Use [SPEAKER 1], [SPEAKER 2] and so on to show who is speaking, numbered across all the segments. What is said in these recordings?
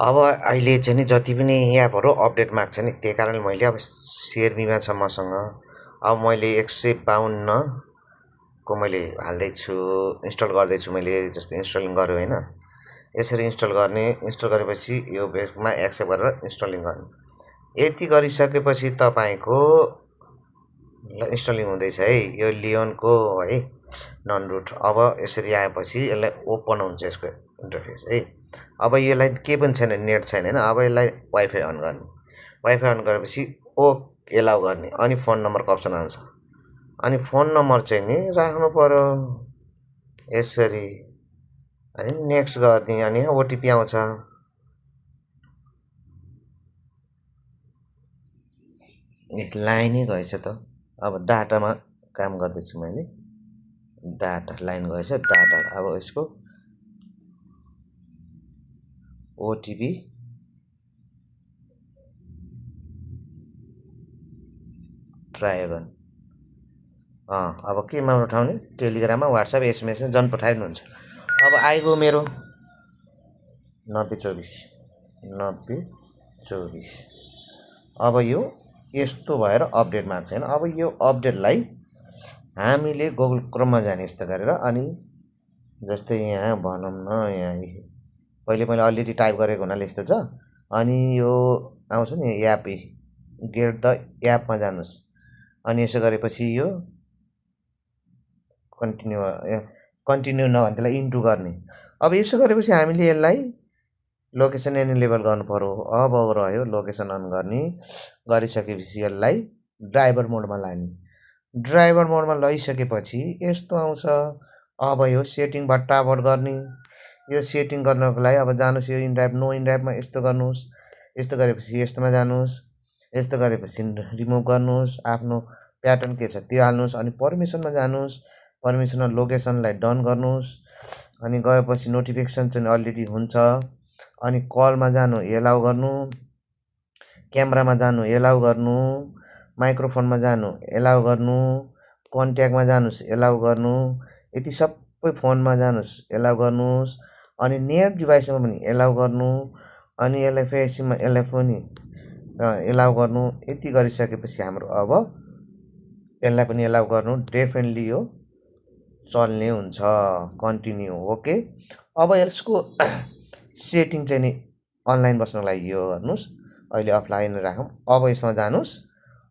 [SPEAKER 1] अब अहिले चाहिँ नि जति पनि एपहरू अपडेट माग्छ नि त्यही कारणले मैले अब सेयर बिमा छ मसँग। अब मैले 152 को मैले हाल्दैछु, इन्स्टल गर्दैछु। मैले जस्तै इन्स्टलिङ गर्यो होइन, यसरी इन्स्टल गर्ने। इन्स्टल गरेपछि यो बेसमा एक्सेप्ट गरेर इन्स्टलिङ गर्ने। यति गरिसकेपछि तपाईँको ल इन्स्टलिङ हुँदैछ है, यो लियोनको है नन रुट। अब यसरी आएपछि यसलाई ओपन हुन्छ यसको इन्टरफेस है। अब यसलाई के पनि छैन, नेट छैन होइन। अब यसलाई वाइफाई अन गर्ने। वाइफाई अन गरेपछि एलाउ गर्ने, अनि फोन नम्बरको अप्सन आउँछ। अनि फोन नम्बर चाहिँ नि राख्नु पर्यो यसरी, अनि नेक्स्ट गर्ने। अनि ओटिपी आउँछ। लाइनै गएछ त। अब डाटामा काम गर्दैछु मैले। डाटा लाइन गएछ, डाटा। अब यसको ओटिपी ट्राई गर्नु। अब केमा उठाउने? टेलिग्राममा, वाट्सएप, एसएमएसमा जन पठाइदिनुहुन्छ। अब आइगयो मेरो 9024। अब यो यस्तो भएर अपडेट माग्छ होइन। अब यो अपडेटलाई हामीले गुगल क्रोममा जाने यस्तो गरेर, अनि जस्तै यहाँ भनौँ न, यहाँ पहिले मैले अलरेडी टाइप गरेको हुनाले यस्तो छ। अनि यो आउँछ नि एप, गेट द एपमा जानुहोस्। अनि यसो गरेपछि यो कन्टिन्यू नभने त्यसलाई इन्टु गर्ने। अब यसो गरेपछि हामीले यसलाई लोकेसन एनेबल गर्नु पर्यो। अब रह्यो लोकेसन अन गर्ने। गरिसकेपछि यसलाई ड्राइभर मोडमा लाने। ड्राइभर मोडमा लैसकेपछि यस्तो आउँछ। अब यो सेटिङ भट्टाभट गर्ने। यो सेटिङ गर्नको लागि अब जानुहोस्, यो इनड्राइभ नो इनड्राइभमा यस्तो गर्नुहोस्। यस्तो गरेपछि यस्तोमा जानुहोस्। यस्तो गरेपछि रिमुभ गर्नुहोस्। आफ्नो प्याटर्न के छ त्यो हाल्नुहोस्। अनि पर्मिसनमा जानुहोस्। पर्मिसनमा लोकेसनलाई डन गर्नुहोस्। अनि गएपछि नोटिफिकेसन चाहिँ अलरेडी हुन्छ। अनि कलमा जानु, एलाउ गर्नु। क्यामेरामा जानु, एलाउ गर्नु। माइक्रोफोनमा जानु, एलाउ गर्नु। कन्ट्याक्टमा जानुहोस्, एलाउ गर्नु। यति सबै फोनमा जानुहोस्, एलाउ गर्नुहोस्। अनि नेट डिभाइसमा पनि एलाउ गर्नु। अनि एलएफएसीमा पनि एलाउ गर्नु। यति गरिसकेपछि हाम्रो अब यसलाई पनि एलाउ गर्नु। डेफिनेटली यो चल्ने हुन्छ। Continue okay. अब यसको सेटिङ चाहिँ नि अनलाइन बस्नको लागि यो गर्नुहोस्। अहिले अफलाइन राखौँ। अब यसमा जानुहोस्।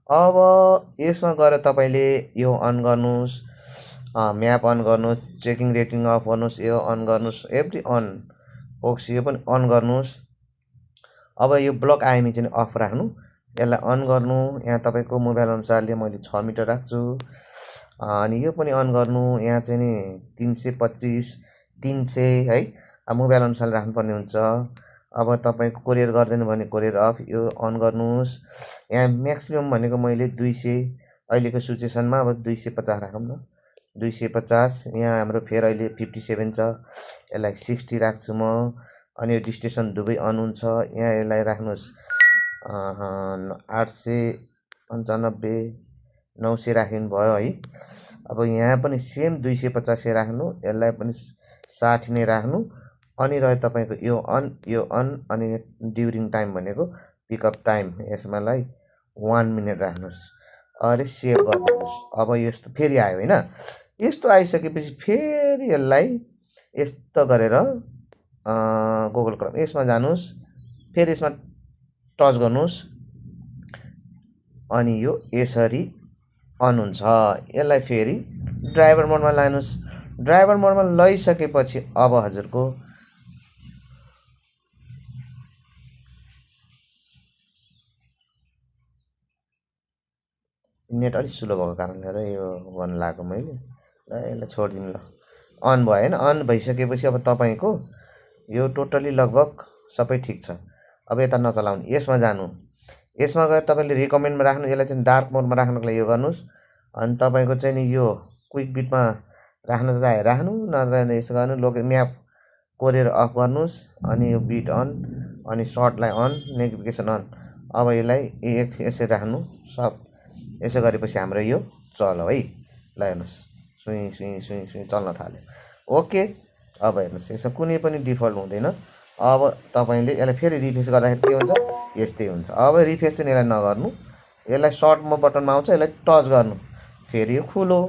[SPEAKER 1] अब यसमा गएर तपाईँले यो अन गर्नुहोस्। म्याप अन गर्नुहोस्। चेकिङ रेटिङ अफ गर्नुहोस्। यो अन गर्नुहोस्। एभ्री अन बोक्स यो पनि अन गर्नुहोस्। अब यो ब्लक आइएमई चाहिँ अफ राख्नु। यसलाई अन गर्नु। यहाँ तपाईँको मोबाइल अनुसारले मैले 6 मिटर राख्छु। अनि यो पनि अन गर्नु। यहाँ चाहिँ नि 325, 300 है, मोबाइल अनुसार राख्नुपर्ने हुन्छ। अब तपाईँको कोरियर गर्दैन भने कोरियर अफ यो अन गर्नुहोस्। यहाँ म्याक्सिमम भनेको मैले 200, अहिलेको सिचुएसनमा अब 250 राखौँ न, 250। यहाँ हाम्रो फेयर अहिले 57 छ, यसलाई 60 राख्छु म। अनि यो डिस्टेसन दुवै अन हुन्छ। यहाँ यसलाई राख्नुहोस् 895, 900 राखिनु भयो है। अब यहाँ पनि सेम 250 राख्नु। यसलाई पनि 60 नै राख्नु। अनि रह्यो तपाईँको यो अन, यो अन। अनि ड्युरिङ टाइम भनेको पिकअप टाइम, यसमालाई 1 मिनट राख्नुहोस्। अरे सेभ गरिदिनुहोस्। अब यस्तो फेरि आयो होइन। यस्तो आइसकेपछि फेरि यसलाई यस्तो गरेर गुगल क्रोम यसमा जानुहोस्। फेरि यसमा टच गर्नुहोस्। अनि यो यसरी अन हुन्छ। यसलाई फेरि ड्राइभर मोडमा लानुहोस्। ड्राइभर मोडमा लैसकेपछि अब हजुरको नेट अलिक स्लो भएको कारणले यो गर्न लागेको मैले। ल यसलाई छोडिदिनु। ल अन भयो होइन। अन भइसकेपछि अब तपाईँको यो टोटली लगभग सबै ठिक छ। अब यता नचलाउने, यसमा जानु। यसमा गएर तपाईँले रिकमेन्डमा राख्नु। यसलाई चाहिँ डार्क मोडमा राख्नको लागि यो गर्नुहोस्। अनि तपाईँको चाहिँ नि यो क्विक बिटमा राख्न चाहे राख्नु, नत्र यसो गर्नु। म्याप कोरियर अफ गर्नुहोस्। अनि यो बिट अन, अनि सर्टलाई अन, नोटिफिकेसन अन। अब यसलाई यसरी राख्नु सब। यसो गरेपछि हाम्रो यो चल्यो है। ल हेर्नुहोस्, सुई सुई सुई सुई चल्न थाल्यो। ओके। अब हेर्नुहोस्, यसमा कुनै पनि डिफल्ट हुँदैन। अब तपाईँले यसलाई फेरि रिफ्रेस गर्दाखेरि के हुन्छ, यस्तै हुन्छ। अब रिफ्रेस चाहिँ यसलाई नगर्नु, यसलाई सर्ट बटनमा आउँछ, यसलाई टच गर्नु, फेरि यो खुलो।